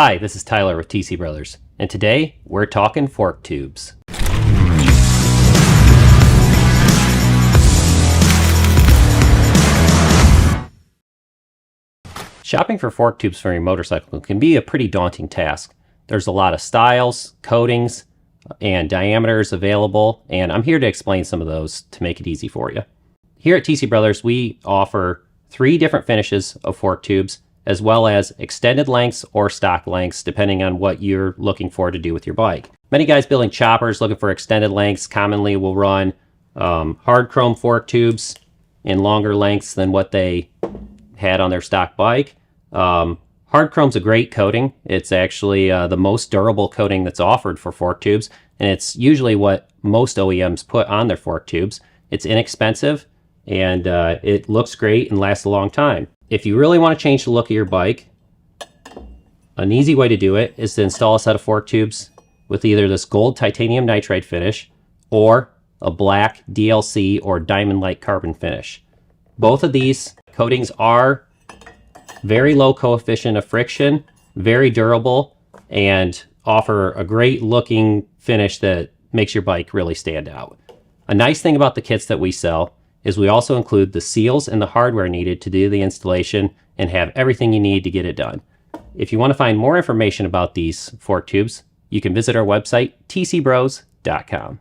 Hi, this is Tyler with TC Brothers, and today we're talking fork tubes. Shopping for fork tubes for your motorcycle can be a pretty daunting task. There's a lot of styles, coatings, and diameters available, and I'm here to explain some of those to make it easy for you. Here at TC Brothers, we offer 3 different finishes of fork tubes, as well as extended lengths or stock lengths, depending on what you're looking for to do with your bike. Many guys building choppers looking for extended lengths commonly will run hard chrome fork tubes in longer lengths than what they had on their stock bike. Hard chrome's a great coating. It's actually the most durable coating that's offered for fork tubes, and it's usually what most OEMs put on their fork tubes. It's inexpensive, and it looks great and lasts a long time. If you really want to change the look of your bike, an easy way to do it is to install a set of fork tubes with either this gold titanium nitride finish or a black DLC or diamond-like carbon finish. Both of these coatings are very low coefficient of friction, very durable, and offer a great looking finish that makes your bike really stand out. A nice thing about the kits that we sell is we also include the seals and the hardware needed to do the installation and have everything you need to get it done. If you want to find more information about these fork tubes, you can visit our website, tcbros.com.